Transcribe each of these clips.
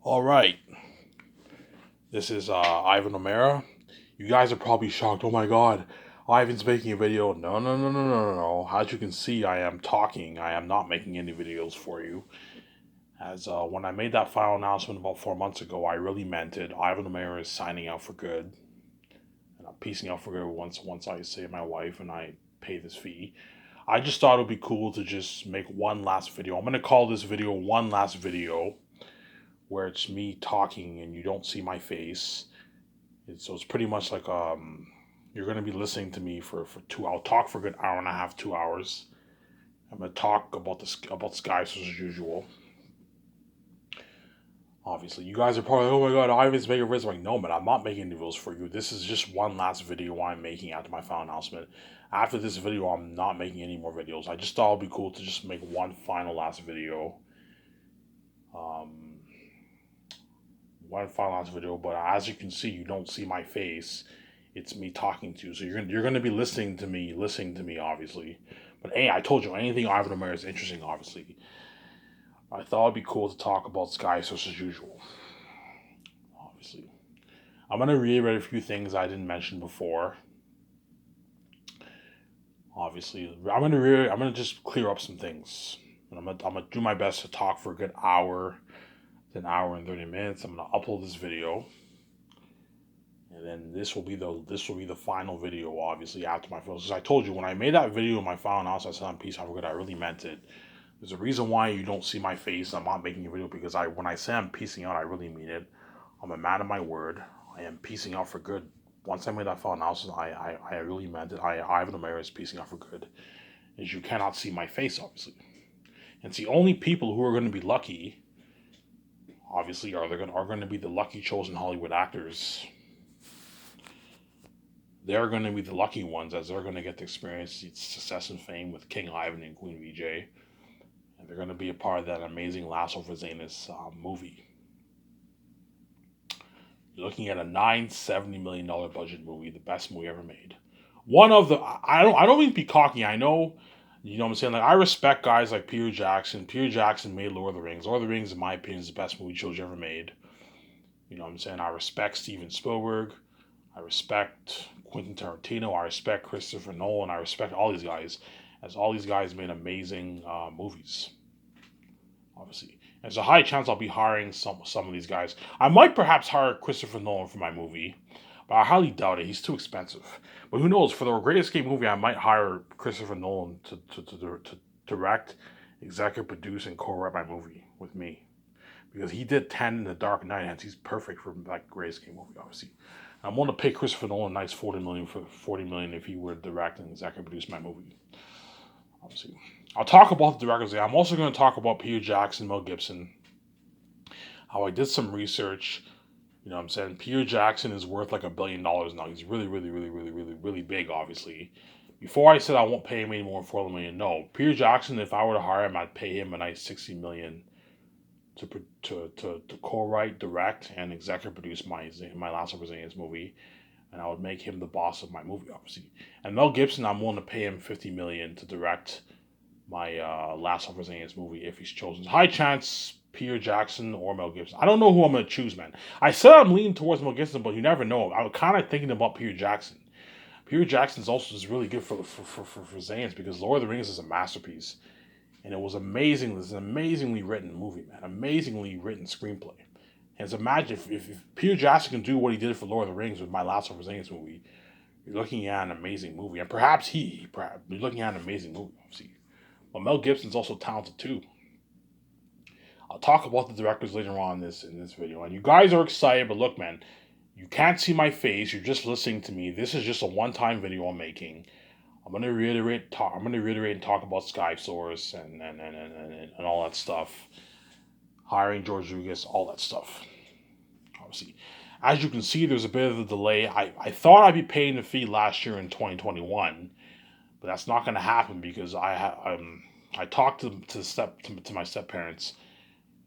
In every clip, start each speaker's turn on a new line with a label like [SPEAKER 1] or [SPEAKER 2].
[SPEAKER 1] All right, this is Ivan O'Mara. You guys are probably shocked. Oh my God, Ivan's making a video. No, no, no, no, no, no, no. As you can see, I am talking. I am not making any videos for you. As when I made that final announcement about 4 months ago, I really meant it. Ivan O'Mara is signing out for good, and I'm piecing out for good once I save my wife and I pay this fee. I just thought it would be cool to just make one last video. I'm gonna call this video one last video, where it's me talking and you don't see my face. So it's pretty much like you're gonna be listening to me for two. I'll talk for a good hour and a half, 2 hours. I'm gonna talk about about skies as usual. Obviously, you guys are probably like, oh my god, Ivan's making videos. I'm like, no, man, I'm not making any videos for you. This is just one last video I'm making after my final announcement. After this video, I'm not making any more videos. I just thought it'd be cool to just make one final last video. Um, One final last video, but as you can see, you don't see my face. It's me talking to you, so you're gonna be listening to me, obviously. But hey, I told you anything Ivan O'Mara is interesting, obviously. I thought it'd be cool to talk about Sky Source as usual. Obviously, I'm gonna reiterate a few things I didn't mention before. Obviously, I'm gonna just clear up some things. And I'm gonna do my best to talk for a good hour, an hour and 30 minutes. I'm gonna upload this video, and then this will be the final video, obviously, after my film. As I told you, when I made that video, my final announcement, I said I'm peace, I forgot, I really meant it. There's a reason why you don't see my face. I'm not making a video because when I say I'm peacing out, I really mean it. I'm a man of my word. I am peacing out for good. Once I made that final announcement, I really meant it. Ivan O'Mara is peacing out for good. As you cannot see my face, obviously. And it's the only people who are going to be lucky, obviously, are going to be the lucky chosen Hollywood actors. They're going to be the lucky ones, as they're going to get to experience the success and fame with King Ivan and Queen VJ. And they're going to be a part of that amazing Last of Us movie. You're looking at a $970 million budget movie, the best movie ever made. One of the I don't mean to be cocky. I know, you know what I'm saying. Like, I respect guys like Peter Jackson. Peter Jackson made Lord of the Rings. Lord of the Rings, in my opinion, is the best movie trilogy ever made. You know what I'm saying. I respect Steven Spielberg. I respect Quentin Tarantino. I respect Christopher Nolan. I respect all these guys, as all these guys made amazing movies. Obviously, there's a high chance I'll be hiring some of these guys. I might perhaps hire Christopher Nolan for my movie, but I highly doubt it. He's too expensive. But who knows? For the Great Escape movie, I might hire Christopher Nolan to direct, executive produce, and co-write my movie with me, because he did 10 in the Dark Knight, and he's perfect for like Great Escape movie, obviously. I'm willing to pay Christopher Nolan a nice 40 million if he were to direct and executive produce my movie. Obviously, I'll talk about the directors. I'm also going to talk about Peter Jackson, Mel Gibson. How I did some research. You know what I'm saying? Peter Jackson is worth like $1 billion now. He's really, really, really, really, really, really big, obviously. Before I said I won't pay him any more than $4 million, no. Peter Jackson, if I were to hire him, I'd pay him a nice $60 million to co-write, direct, and executive produce my Last of Us movie, and I would make him the boss of my movie, obviously. And Mel Gibson, I'm willing to pay him $50 million to direct my Last of Us movie if he's chosen. High chance Peter Jackson or Mel Gibson. I don't know who I'm gonna choose, man. I said I'm leaning towards Mel Gibson, but you never know. I'm kind of thinking about Peter Jackson. Peter Jackson's also is really good for Zayans, because Lord of the Rings is a masterpiece, and it was amazing. It's an amazingly written movie, man. Amazingly written screenplay. And so imagine if Peter Jackson can do what he did for Lord of the Rings with my Last of Us movie, you're looking at an amazing movie, and perhaps you're looking at an amazing movie. Obviously. But Mel Gibson's also talented too. I'll talk about the directors later on in this video. And you guys are excited, but look, man, you can't see my face. You're just listening to me. This is just a one-time video I'm making. I'm gonna reiterate and talk about Sky Source and all that stuff. Hiring George Lucas, all that stuff. Obviously, as you can see, there's a bit of a delay. I thought I'd be paying the fee last year in 2021, but that's not going to happen because I talked to my step parents,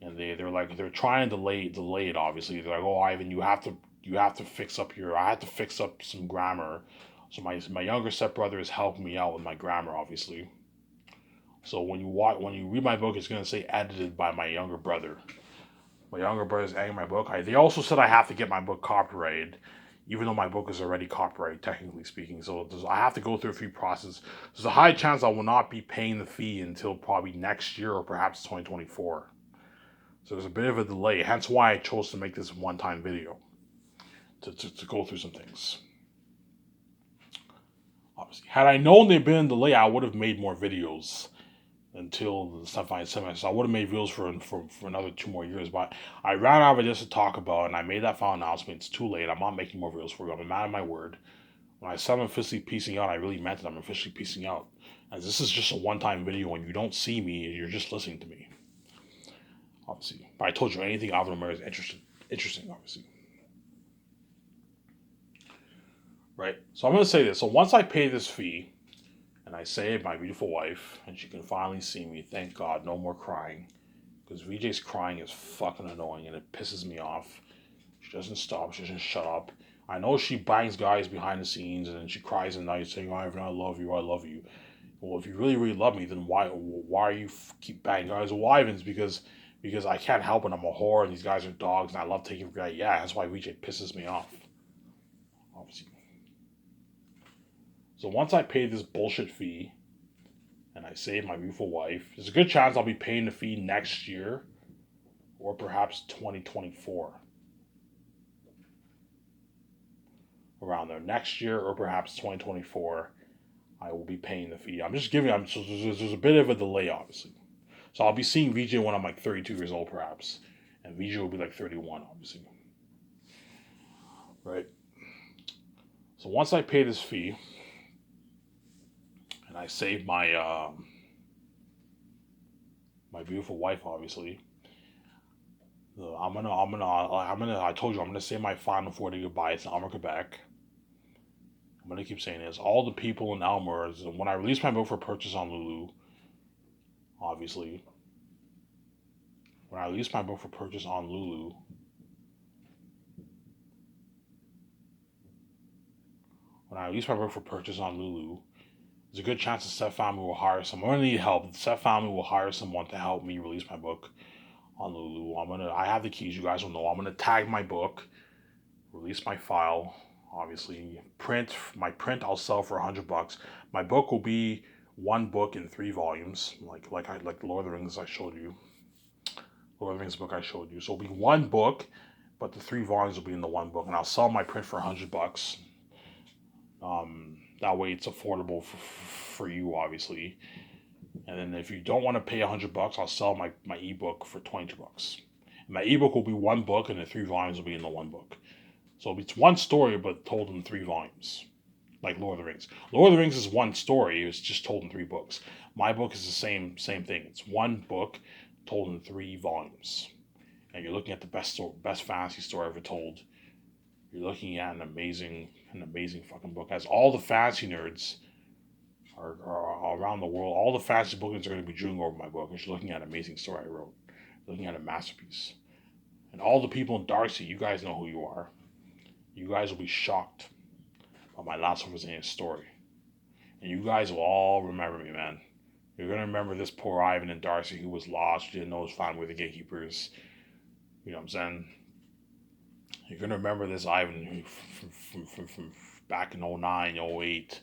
[SPEAKER 1] and they're like, they're trying to delay it. Obviously, they're like, oh, Ivan, you have to fix up your I had to fix up some grammar. So my younger stepbrother is helping me out with my grammar, obviously. So when you read my book, it's going to say edited by my younger brother. My younger brother's angry my book. They also said I have to get my book copyrighted, even though my book is already copyrighted, technically speaking. So I have to go through a few processes. There's a high chance I will not be paying the fee until probably next year or perhaps 2024. So there's a bit of a delay, hence why I chose to make this one-time video to go through some things. Obviously, had I known they'd been in delay, I would have made more videos until the semifinals. So I would have made videos for another 2 more years. But I ran out of ideas to talk about, and I made that final announcement. It's too late. I'm not making more videos for you. I'm a man of my word. When I said I'm officially piecing out, I really meant it. I'm officially piecing out. And this is just a one-time video, and you don't see me, you're just listening to me. Obviously. But I told you anything out of is interesting, obviously. Right? So I'm going to say this. So once I pay this fee, and I save my beautiful wife, and she can finally see me, thank God, no more crying. Because VJ's crying is fucking annoying, and it pisses me off. She doesn't stop, she doesn't shut up. I know she bangs guys behind the scenes, and then she cries at night saying, Ivan, I love you, I love you. Well, if you really, really love me, then why are you keep banging guys? Well, Ivan's because I can't help it. I'm a whore, and these guys are dogs, and I love taking for granted. Yeah, that's why VJ pisses me off. Obviously. So once I pay this bullshit fee, and I save my beautiful wife, there's a good chance I'll be paying the fee next year, or perhaps 2024. Around there. Next year, or perhaps 2024, I will be paying the fee. I'm just giving, so there's a bit of a delay, obviously. So I'll be seeing VJ when I'm like 32 years old, perhaps. And VJ will be like 31, obviously. Right? So once I pay this fee, and I save my my beautiful wife, obviously. I told you I'm gonna say my final 40 goodbyes to Elmer, Quebec. I'm gonna keep saying this. All the people in Elmer, when I release my book for purchase on Lulu, obviously. When I release my book for purchase on Lulu, there's a good chance the Steph family will hire someone. I'm gonna need help. The Steph family will hire someone to help me release my book on Lulu. I have the keys. You guys will know. I'm gonna tag my book, release my file. Obviously, my print. I'll sell for $100. My book will be one book in 3 volumes, like the Lord of the Rings I showed you. Lord of the Rings book I showed you. So it'll be one book, but the 3 volumes will be in the one book, and I'll sell my print for $100. That way it's affordable for you, obviously. And then if you don't want to pay $100, I'll sell my ebook for $22. My ebook will be one book, and the 3 volumes will be in the one book. So it's one story, but told in 3 volumes, like Lord of the Rings. Lord of the Rings is one story; it's just told in 3 books. My book is the same thing. It's one book told in 3 volumes, and you're looking at the best fantasy story ever told. You're looking at an amazing fucking book. As all the fantasy nerds are around the world, all the fantasy book nerds are going to be drooling over my book. And you're looking at an amazing story I wrote. You're looking at a masterpiece. And all the people in Darcy, you guys know who you are. You guys will be shocked by my Last of Us story. And you guys will all remember me, man. You're going to remember this poor Ivan and Darcy who was lost, didn't know his family were the gatekeepers. You know what I'm saying? You're going to remember this Ivan from back in 09, 08,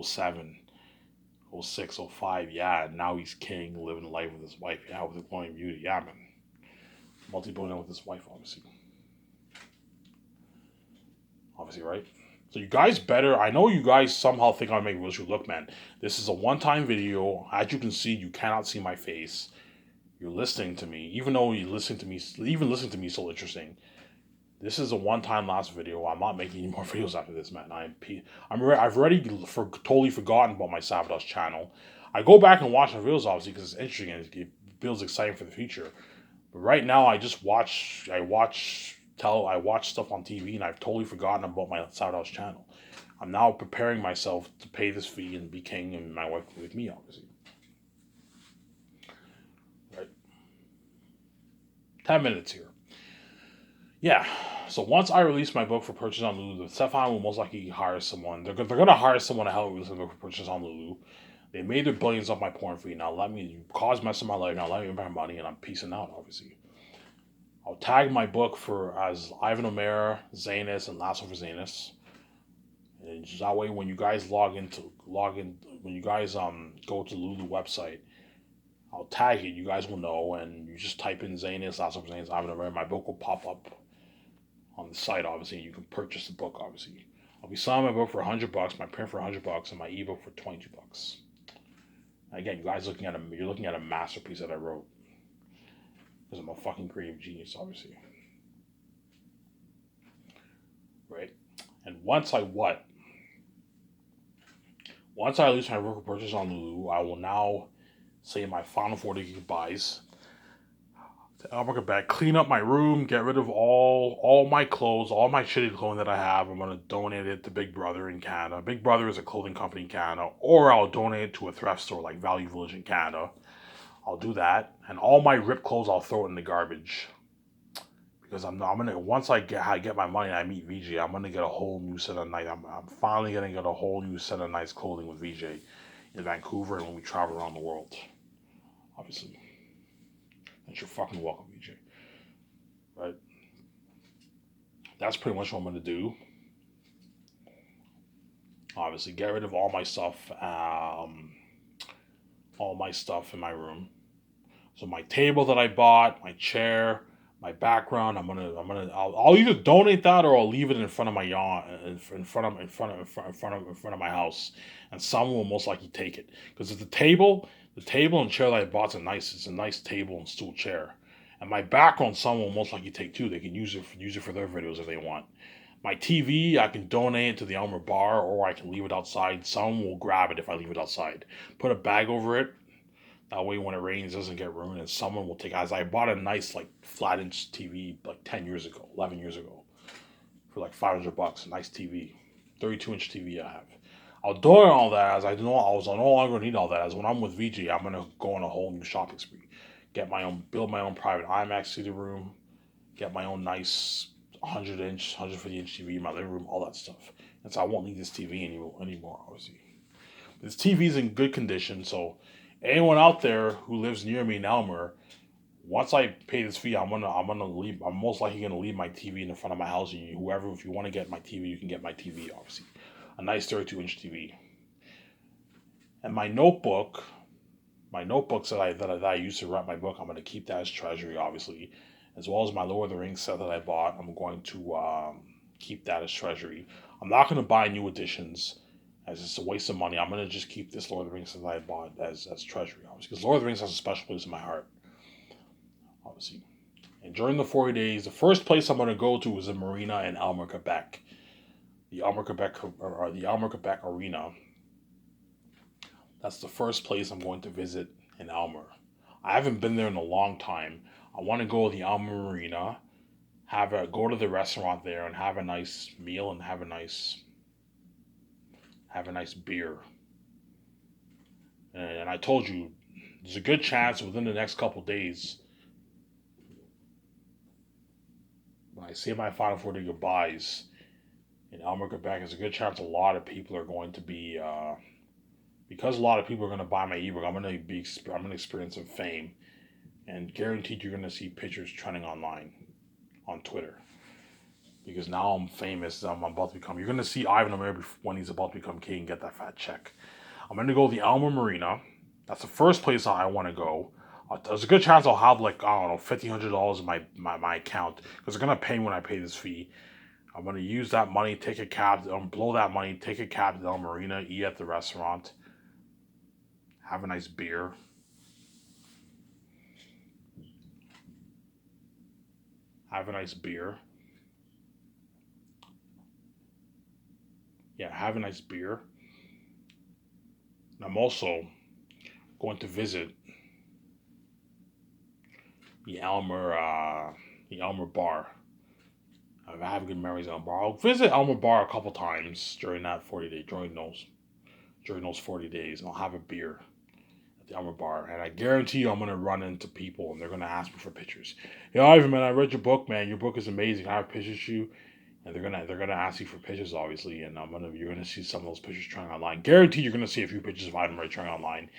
[SPEAKER 1] 07, 06, 05. Yeah, now he's king, living life with his wife. Yeah, with a glowing beauty. Yeah, man. Multi-billionaire with his wife, obviously. Obviously, right? So you guys better, I know you guys somehow think I'm making videos. Look, man, this is a one-time video. As you can see, you cannot see my face. You're listening to me. Even though you listen to me, even listening to me is so interesting. This is a one-time last video. I'm not making any more videos after this, man. I've already totally forgotten about my Savados channel. I go back and watch my videos, obviously, because it's interesting and it feels exciting for the future. But right now, I watch stuff on TV, and I've totally forgotten about my Savados channel. I'm now preparing myself to pay this fee and be king, and my wife with me, obviously. Right? 10 minutes here. Yeah, so once I release my book for purchase on Lulu, Stefan will most likely hire someone. They're going to hire someone to help me release my book for purchase on Lulu. They made their billions off my porn fee. Now let me cause mess in my life. Now let me make my money, and I'm peacing out, obviously. I'll tag my book for as Ivan Omer, Zanus, and Lasso for Zanus. And just that way, when you guys when you guys go to the Lulu website, I'll tag it. You guys will know, and you just type in Zanus, Lasso for Zanus, Ivan Omer. My book will pop up on the site, obviously, and you can purchase the book, obviously. I'll be selling my book for $100, my print for $100, and my ebook for $22. Again, you guys you're looking at a masterpiece that I wrote. Because I'm a fucking creative genius, obviously. Right? And once I release my work purchase on Lulu, I will now say my final 40 goodbyes. I'm gonna back, clean up my room, get rid of all my clothes, all my shitty clothing that I have. I'm gonna donate it to Big Brother in Canada. Big Brother is a clothing company in Canada, or I'll donate it to a thrift store like Value Village in Canada. I'll do that, and all my ripped clothes I'll throw it in the garbage. Because I'm gonna once I get my money and I meet VJ, I'm gonna get a whole new set of nice. I'm finally gonna get a whole new set of nice clothing with VJ in Vancouver and when we travel around the world. Obviously, and you're fucking welcome, VJ. Right? That's pretty much what I'm gonna do. Obviously, get rid of all my stuff in my room. So my table that I bought, my chair, my background, I'll either donate that or I'll leave it in front of my yawn, in front of my house, and someone will most likely take it because the table and chair that I bought it's a nice table and stool chair, and my background someone will most likely take too. They can use it for their videos if they want. My TV, I can donate it to the Elmer Bar, or I can leave it outside. Someone will grab it if I leave it outside. Put a bag over it. That way, when it rains, it doesn't get ruined, and someone will take it. As I bought a nice, like, flat-inch TV, like, 10 years ago, 11 years ago, for, like, $500. A nice TV. 32-inch TV I have. I'll donate all that, as I know I was no longer need all that. As when I'm with VG, I'm going to go on a whole new shopping spree. Build my own private IMAX theater room. Get my own nice 100-inch, 150-inch TV in my living room, all that stuff. And so I won't need this TV anymore, obviously. This TV's in good condition, so anyone out there who lives near me in Elmer, once I pay this fee, I'm most likely gonna leave my TV in the front of my house. And if you want to get my TV, you can get my TV, obviously, a nice 32-inch TV. And my notebooks that I used to write my book, I'm gonna keep that as treasury, obviously, as well as my Lord of the Rings set that I bought. I'm going to keep that as treasury. I'm not gonna buy new editions, as it's a waste of money. I'm gonna just keep this Lord of the Rings that I bought as treasury, obviously, because Lord of the Rings has a special place in my heart, obviously. And during the 40 days, the first place I'm gonna go to is a marina in Elmer, Quebec, the Elmer, Quebec Arena. That's the first place I'm going to visit in Elmer. I haven't been there in a long time. I want to go to the Elmer Marina, go to the restaurant there, and have a nice meal and have a nice beer. And I told you, there's a good chance within the next couple days, when I say my final 40 goodbyes in Elmer, Quebec, there's a good chance a lot of people are going to be, because a lot of people are going to buy my ebook, I'm going to experience some fame, and guaranteed you're going to see pictures trending online, on Twitter. Because now I'm famous, I'm about to become. You're gonna see Ivan Omer when he's about to become king and get that fat check. I'm gonna go to the Elmer Marina. That's the first place I want to go. There's a good chance I'll have like I don't know $1,500 in my account because they're gonna pay me when I pay this fee. I'm gonna use that money, take a cab, blow that money, take a cab to the Elmer Marina, eat at the restaurant, have a nice beer. Have a nice beer. Yeah, have a nice beer. And I'm also going to visit the Elmer Bar. I have good memories of Elmer Bar. I'll visit Elmer Bar a couple times during that 40 day during those 40 days, and I'll have a beer at the Elmer Bar. And I guarantee you, I'm gonna run into people, and they're gonna ask me for pictures. Yeah, Ivan, man, I read your book, man. Your book is amazing. I have pictures of you. And they're gonna ask you for pictures, obviously, and you're gonna see some of those pictures trending online. Guaranteed, you're gonna see a few pictures of Ivan trending online,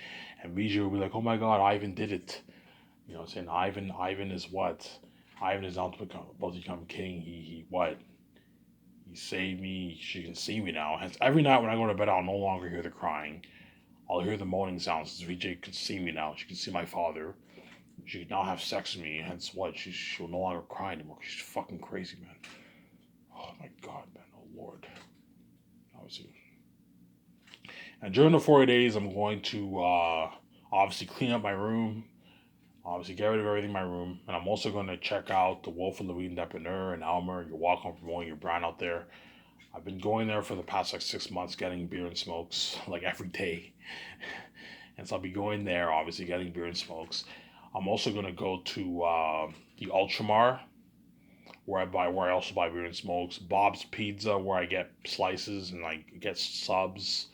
[SPEAKER 1] and BJ will be like, "Oh my God, Ivan did it." You know, saying Ivan is what? Ivan is about to become king. He what? He saved me. She can see me now. Hence, every night when I go to bed, I'll no longer hear the crying. I'll hear the moaning sounds. VJ can see me now. She can see my father. She can now have sex with me. Hence, what? She'll no longer cry anymore. She's fucking crazy, man. Oh my god, man. Oh lord. Obviously. And during the 4 days, I'm going to obviously clean up my room. Obviously, get rid of everything in my room. And I'm also going to check out the Wolf of Louis Depreneur and Elmer. You're welcome for mowing your brand out there. I've been going there for the past like 6 months getting beer and smokes like every day. And so I'll be going there, obviously, getting beer and smokes. I'm also going to go to the Ultramar where I also buy beer and smokes. Bob's Pizza where I get slices and like get subs.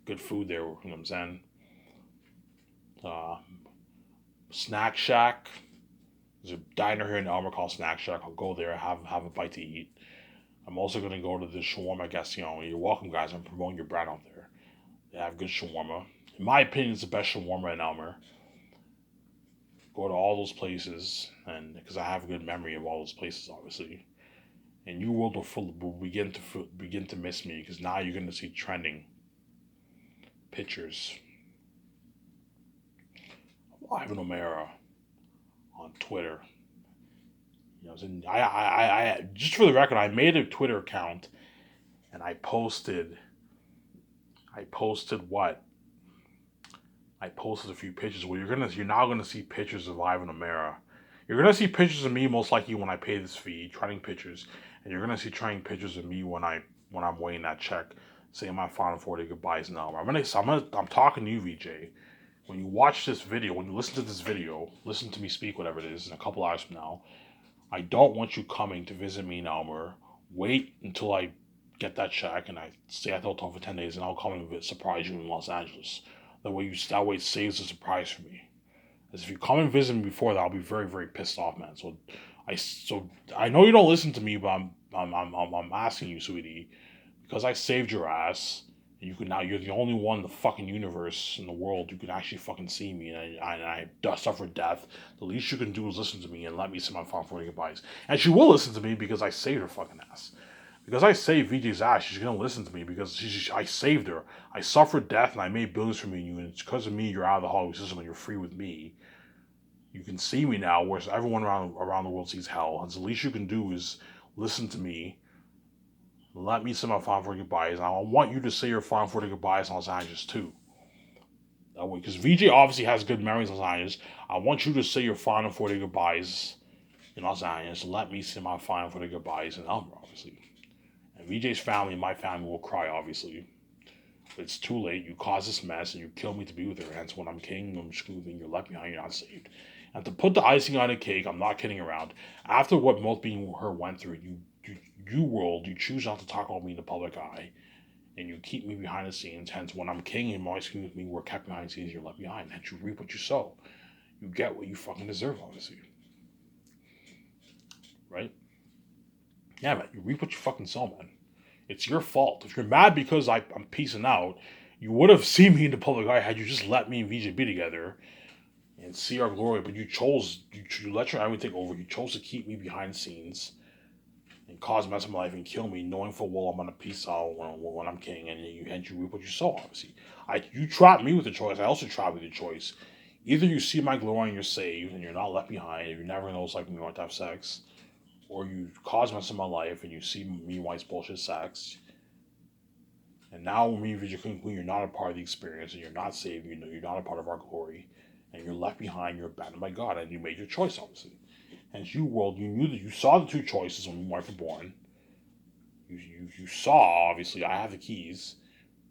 [SPEAKER 1] Good food there, you know what I'm saying? Uh, Snack Shack. There's a diner here in Elmer called Snack Shack. I'll go there, have a bite to eat. I'm also gonna go to the shawarma Gassion. You're welcome, guys. I'm promoting your brand out there. They have good shawarma. In my opinion, it's the best shawarma in Elmer. Go to all those places, and because I have a good memory of all those places, obviously. And you will begin to miss me because now you're gonna see trending pictures of Ivan O'Mara on Twitter. You know, and I just for the record, I made a Twitter account and I posted what? I posted a few pictures. Well, you're now gonna see pictures of Ivan O'Mara. You're gonna see pictures of me most likely when I pay this fee, trending pictures, and you're gonna see trending pictures of me when I'm weighing that check, saying my final 40 goodbyes now. I'm talking to you, VJ. When you watch this video, when you listen to this video, listen to me speak, whatever it is, in a couple hours from now, I don't want you coming to visit me in Elmer. Wait until I get that check and I stay at the hotel for 10 days, and I'll come and surprise you in Los Angeles. That way it saves the surprise for me. As if you come and visit me before that, I'll be very very pissed off, man. So I know you don't listen to me, but I'm asking you, sweetie, because I saved your ass. You're the only one in the fucking universe in the world who can actually fucking see me, and I suffered death. The least you can do is listen to me and let me see my final 40 goodbyes. And she will listen to me because I saved her fucking ass. Because I saved VJ's ass, she's gonna listen to me because I saved her. I suffered death and I made billions from you, and it's because of me you're out of the Hollywood system and you're free with me. You can see me now, whereas everyone around the world sees hell. And so the least you can do is listen to me. Let me say my final 40 goodbyes. And I want you to say your final 40 goodbyes in Los Angeles too. That way, because VJ obviously has good memories in Los Angeles. I want you to say your final 40 goodbyes in Los Angeles. And let me say my final 40 goodbyes in Elmer, obviously. And VJ's family and my family will cry, obviously. It's too late. You caused this mess and you killed me to be with her. Hence, when I'm king, I'm screwed and you're left behind, you're not saved. And to put the icing on the cake, I'm not kidding around. After what most being her went through, you choose not to talk about me in the public eye. And you keep me behind the scenes. Hence, when I'm king and my screen with me, we're kept behind the scenes, you're left behind. Hence, you reap what you sow. You get what you fucking deserve, obviously. Right? Yeah, man, you reap what you fucking sow, man. It's your fault. If you're mad because I'm peacing out, you would have seen me in the public eye had you just let me and VJ be together and see our glory. But you let your enemy take over. You chose to keep me behind the scenes and cause mess in my life and kill me, knowing full well I'm gonna peace out when I'm king, and you reap what you sow. Obviously, you trapped me with a choice. I also trapped with a choice. Either you see my glory and you're saved and you're not left behind, and you never know it's like when you want to have sex, or you cause mess in my life and you see me white's bullshit sex. And now me and Vijay Queen, you're not a part of the experience and you're not saved, you're not a part of our glory, and you're left behind, you're abandoned by God, and you made your choice, obviously. And you world, you knew that you saw the two choices when we were born. You saw, obviously, I have the keys.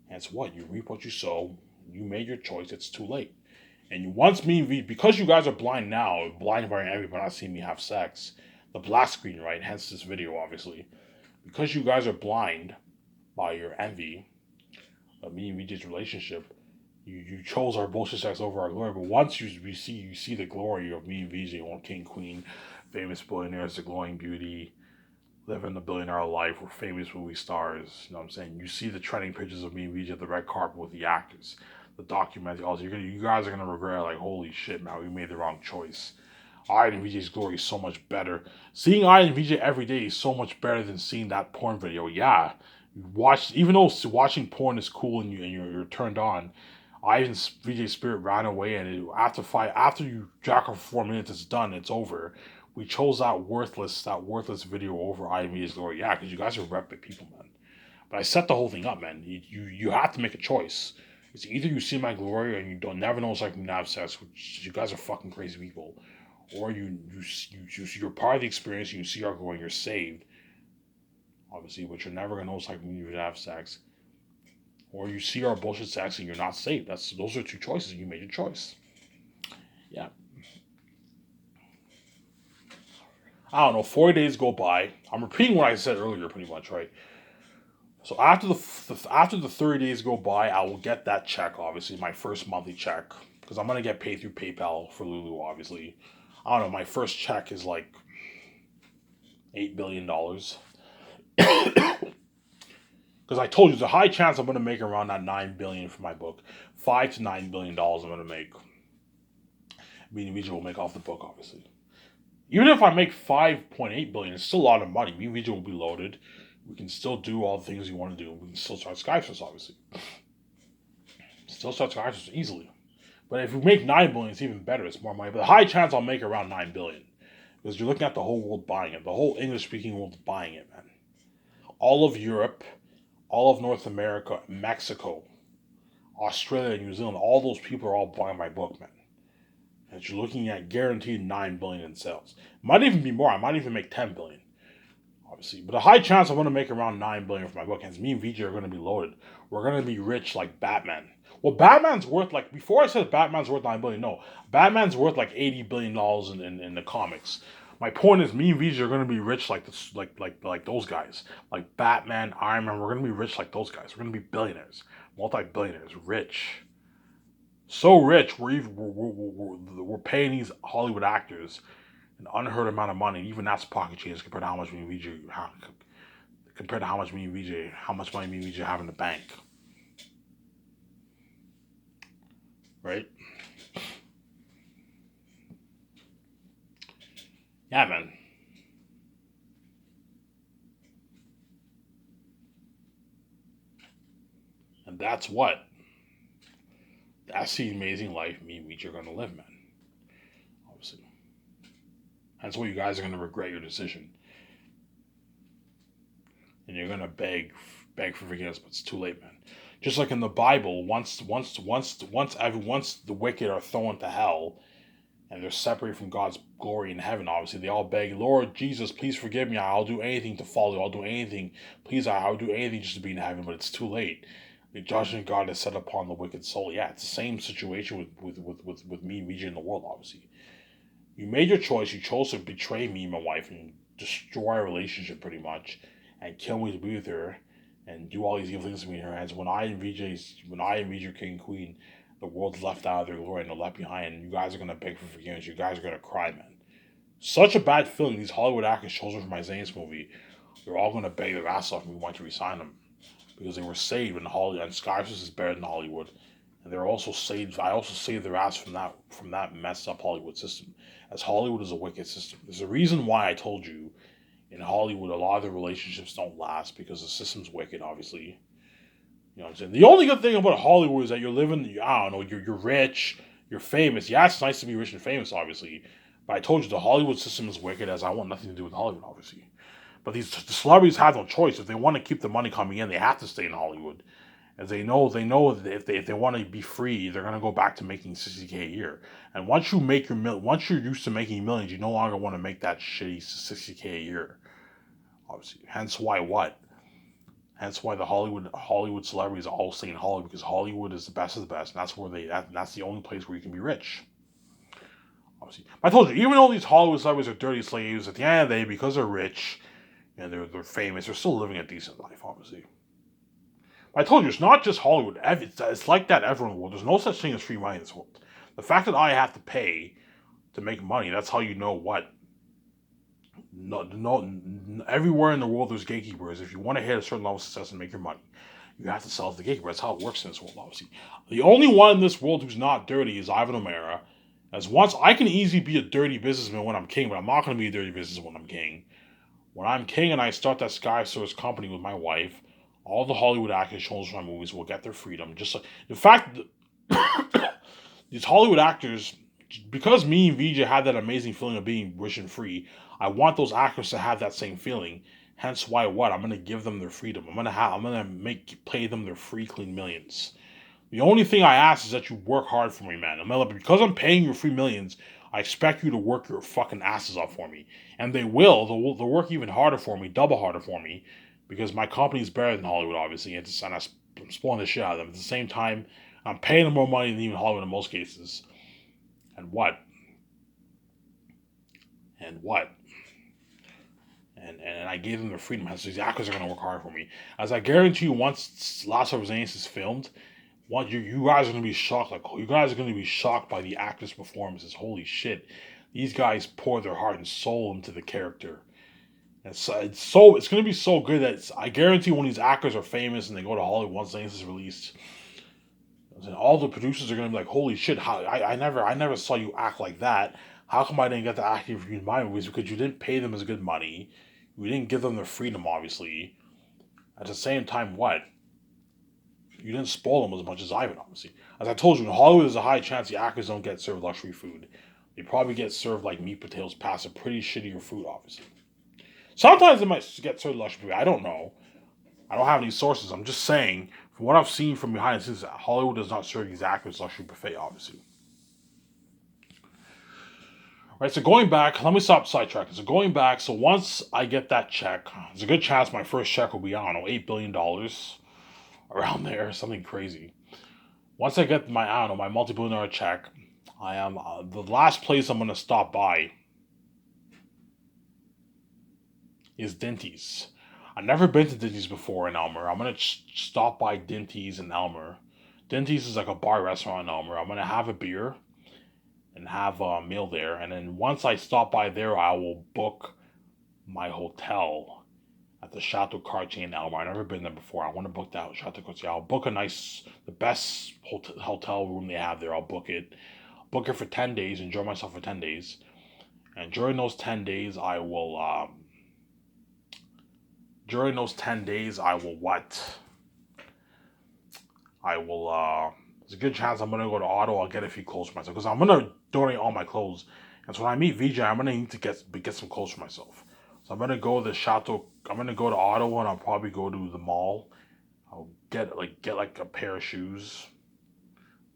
[SPEAKER 1] And it's what? You reap what you sow. You made your choice, it's too late. And once me and V, because you guys are blind now, blind by envy by not seeing me have sex, the black screen, right? Hence this video, obviously. Because you guys are blind by your envy of me and VJ's relationship, you chose our bullshit sex over our glory. But once you see the glory of me and VJ, one king, queen, famous billionaires, the glowing beauty, living the billionaire life, we're famous movie stars. You know what I'm saying? You see the trending pictures of me and VJ at the red carpet with the actors, the documentary. Also, you guys are gonna regret like, holy shit, man, we made the wrong choice. Iron VJ's glory is so much better. Seeing Iron VJ every day is so much better than seeing that porn video. Yeah, watch. Even though watching porn is cool and you're turned on, Ivan VJ's spirit ran away, and after you jack off for 4 minutes, it's done. It's over. We chose that worthless video over Ivan VJ's glory. Yeah, because you guys are rep people, man. But I set the whole thing up, man. You have to make a choice. It's either you see my glory and you don't never know it's like nav sex, which you guys are fucking crazy people, or you're part of the experience and you see our glory and you're saved, obviously, but you're never gonna know it's like when you have sex, or you see our bullshit sex and you're not saved. Those are two choices. You made your choice. Yeah. I don't know. 4 days go by. I'm repeating what I said earlier, pretty much, right? So after the 30 days go by, I will get that check. Obviously, my first monthly check, because I'm gonna get paid through PayPal for Lulu. Obviously, I don't know. My first check is like $8 billion. Because I told you, there's a high chance I'm gonna make around that $9 billion for my book. $5 to $9 billion I'm gonna make. Me and Vijay will make off the book, obviously. Even if I make $5.8 billion, it's still a lot of money. Me and Vijay will be loaded. We can still do all the things we want to do. We can still start Skyfest, obviously. Still start Skyfest easily. But if we make $9 billion, it's even better. It's more money. But the high chance I'll make around $9 billion. Because you're looking at the whole world buying it. The whole English-speaking world buying it, man. All of Europe, all of North America, Mexico, Australia, New Zealand, all those people are all buying my book, man. And you're looking at guaranteed $9 billion in sales. Might even be more. I might even make $10 billion. Obviously, but a high chance I'm going to make around $9 billion for my book. And me and VJ are going to be loaded. We're going to be rich like Batman. Well, Batman's worth like, before I said Batman's worth $9 billion. No, Batman's worth like $80 billion in the comics. My point is, me and VJ are going to be rich like this, like those guys, like Batman, Iron Man. We're going to be rich like those guys. We're going to be billionaires, multi-billionaires, rich. So rich, we're paying these Hollywood actors an unheard amount of money. Even that's pocket change compared to how much me and VJ how much money me and VJ have in the bank, right? Yeah, man. And that's the amazing life me and VJ are gonna live, man. Obviously, that's what you guys are gonna regret your decision, and you're gonna beg for forgiveness, but it's too late, man. Just like in the Bible, once the wicked are thrown to hell and they're separated from God's glory in heaven, obviously they all beg, Lord Jesus, please forgive me. I'll do anything to follow you. I'll do anything. Please, I'll do anything just to be in heaven. But it's too late. The judgment God is set upon the wicked soul. Yeah, it's the same situation with me and VJ in the world, obviously. You made your choice. You chose to betray me and my wife and destroy our relationship pretty much and kill me to be with her and do all these evil things to me in her hands. When I and VJ King and Queen, the world's left out of their glory and they're left behind, and you guys are gonna beg for forgiveness. You guys are gonna cry, man. Such a bad feeling. These Hollywood actors chosen for my Zane's movie, they're all gonna beg their ass off me. We want to resign them because they were saved in Hollywood, and Skyfest is better than Hollywood. And they're also saved. I also saved their ass from that messed up Hollywood system, as Hollywood is a wicked system. There's a reason why I told you in Hollywood a lot of the relationships don't last because the system's wicked. Obviously, you know what I'm saying. The only good thing about Hollywood is that you're living. I don't know. You're rich. You're famous. Yeah, it's nice to be rich and famous, obviously. But I told you the Hollywood system is wicked, as I want nothing to do with Hollywood, obviously. But the celebrities have no choice. If they want to keep the money coming in, they have to stay in Hollywood. As they know that if they want to be free, they're gonna go back to making $60K a year. And once you're used to making millions, you no longer want to make that shitty $60K a year. Obviously, hence why the Hollywood celebrities all stay in Hollywood, because Hollywood is the best of the best, and that's the only place where you can be rich. Obviously, I told you, even though these Hollywood celebrities are dirty slaves, at the end of the day, because they're rich and they're famous, they're still living a decent life. Obviously. I told you, it's not just Hollywood. It's like that everywhere in the world. There's no such thing as free money in this world. The fact that I have to pay to make money, that's how you know what. Everywhere in the world there's gatekeepers. If you want to hit a certain level of success and make your money, you have to sell to the gatekeeper. That's how it works in this world, obviously. The only one in this world who's not dirty is Ivan O'Mara, As once I can easily be a dirty businessman when I'm king, but I'm not going to be a dirty businessman when I'm king. When I'm king and I start that Sky Source company with my wife, all the Hollywood actors shown from my movies will get their freedom. Just like the fact that these Hollywood actors, because me and VJ had that amazing feeling of being rich and free, I want those actors to have that same feeling. Hence why what? I'm gonna give them their freedom. I'm gonna pay them their free clean millions. The only thing I ask is that you work hard for me, man. Because I'm paying you free millions, I expect you to work your fucking asses off for me. And they will. They'll work even harder for me, double harder for me, because my company is better than Hollywood, obviously. And I'm spoiling the shit out of them. At the same time, I'm paying them more money than even Hollywood in most cases. And what? And what? And I gave them the freedom. So these actors are going to work hard for me. As I guarantee you, once Last of Us is filmed, what you guys are gonna be shocked. Like you guys are gonna be shocked by the actors' performances. Holy shit, these guys pour their heart and soul into the character. And so it's gonna be so good that I guarantee when these actors are famous and they go to Hollywood once this is released, and all the producers are gonna be like, "Holy shit! How I never saw you act like that. How come I didn't get the acting for you in my movies? Because you didn't pay them as good money. You didn't give them their freedom, obviously. At the same time, what? You didn't spoil them as much as I would, obviously. As I told you, in Hollywood, there's a high chance the actors don't get served luxury food. They probably get served like meat, potatoes, pasta, pretty shittier food, obviously. Sometimes they might get served luxury food. I don't know. I don't have any sources. I'm just saying, from what I've seen from behind the scenes, Hollywood does not serve these actors luxury buffet, obviously. Right, so going back, let me stop sidetracking. So going back, so once I get that check, there's a good chance my first check will be, I don't know, $8 billion, around there, something crazy. Once I get my, I don't know, my multi-billion-dollar check, I am the last place I'm gonna stop by is Dinty's. I've never been to Dinty's before in Elmer. I'm gonna stop by Dinty's in Elmer. Dinty's is like a bar restaurant in Elmer. I'm gonna have a beer and have a meal there, and then once I stop by there, I will book my hotel at the Chateau Cartier in Elmer. I've never been there before. I want to book that Chateau Cartier. I'll book the best hotel room they have there. I'll book it. Book it for 10 days. Enjoy myself for 10 days. And during those 10 days, I will, what? There's a good chance I'm going to go to Ottawa. I'll get a few clothes for myself. Because I'm going to donate all my clothes. And so when I meet VJ, I'm going to need to get some clothes for myself. So I'm gonna go to the Chateau. I'm gonna go to Ottawa, and I'll probably go to the mall. I'll get like a pair of shoes,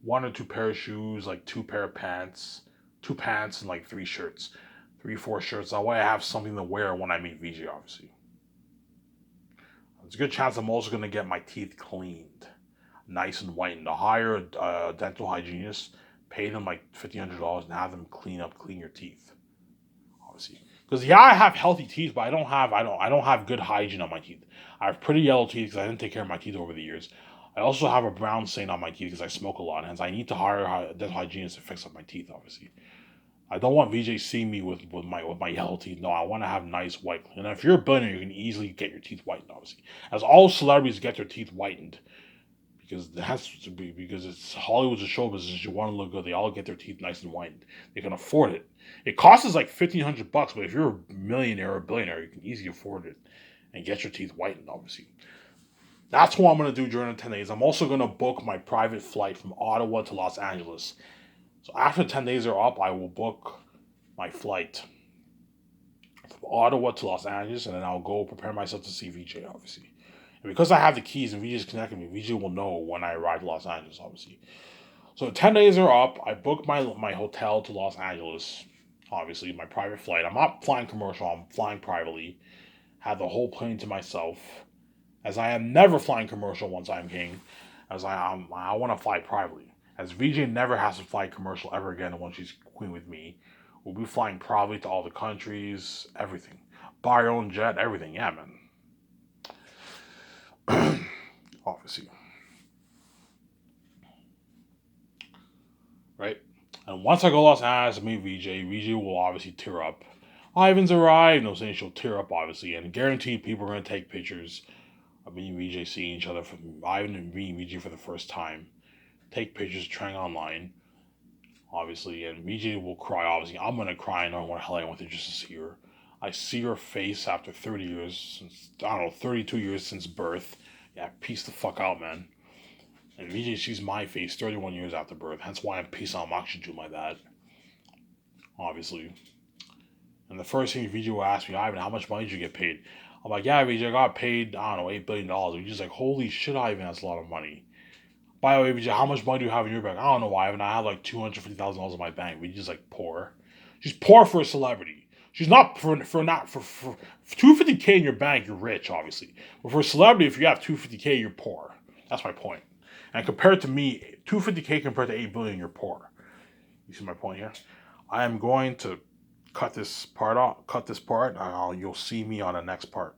[SPEAKER 1] one or two pair of shoes, like two pair of pants, two pants, and like three shirts, 4 shirts. That way I have something to wear when I meet VJ. Obviously, there's a good chance I'm also gonna get my teeth cleaned, nice and white. And to hire a dental hygienist, pay them like $1,500 and have them clean your teeth. Obviously. Because yeah, I have healthy teeth, but I don't have good hygiene on my teeth. I have pretty yellow teeth because I didn't take care of my teeth over the years. I also have a brown stain on my teeth because I smoke a lot, hence I need to hire a dental hygienist to fix up my teeth. Obviously, I don't want VJ seeing me with my yellow teeth. No, I want to have nice white. And if you're a billionaire, you can easily get your teeth whitened. Obviously, as all celebrities get their teeth whitened, because it has to be, because it's Hollywood's a show business. You want to look good, they all get their teeth nice and white. They can afford it. It costs us like $1,500, but if you're a millionaire or a billionaire, you can easily afford it and get your teeth whitened. Obviously, that's what I'm gonna do during the 10 days. I'm also gonna book my private flight from Ottawa to Los Angeles. So after 10 days are up, I will book my flight from Ottawa to Los Angeles, and then I'll go prepare myself to see VJ. Obviously. And because I have the keys and VJ's connecting me, VJ will know when I arrive in Los Angeles, obviously. So 10 days are up. I booked my hotel to Los Angeles, obviously, my private flight. I'm not flying commercial, I'm flying privately. Have the whole plane to myself. As I am never flying commercial once I'm king, as I want to fly privately. As VJ never has to fly commercial ever again once she's queen with me. We'll be flying privately to all the countries, everything. Buy your own jet, everything. Yeah, man. Obviously. Right? And once I go to Los Angeles and meet VJ will obviously tear up. Ivan's arrived. No saying she'll tear up, obviously. And guaranteed people are going to take pictures of me and VJ seeing each other, from Ivan and me and VJ for the first time. Take pictures, trying online. obviously, and VJ will cry. Obviously, I'm gonna cry. And I don't want to hell I went through just to see her. I see her face after 30 years, since I don't know, 32 years since birth. Yeah, peace the fuck out, man. And VJ sees my face 31 years after birth. Hence why I'm peace out. I'm actually doing my dad, obviously. And the first thing VJ will ask me, Ivan, how much money did you get paid? I'm like, yeah, VJ, I got paid, I don't know, $8 billion. VJ's like, holy shit, Ivan, that's a lot of money. By the way, VJ, how much money do you have in your bank? I don't know, Ivan. I have like $250,000 in my bank. VJ's like poor. She's poor for a celebrity. She's not for 250K in your bank. You're rich, obviously. But for a celebrity, if you have 250K, you're poor. That's my point. And compared to me, 250K compared to 8 billion, you're poor. You see my point here? I am going to cut this part off. Cut this part. You'll see me on the next part.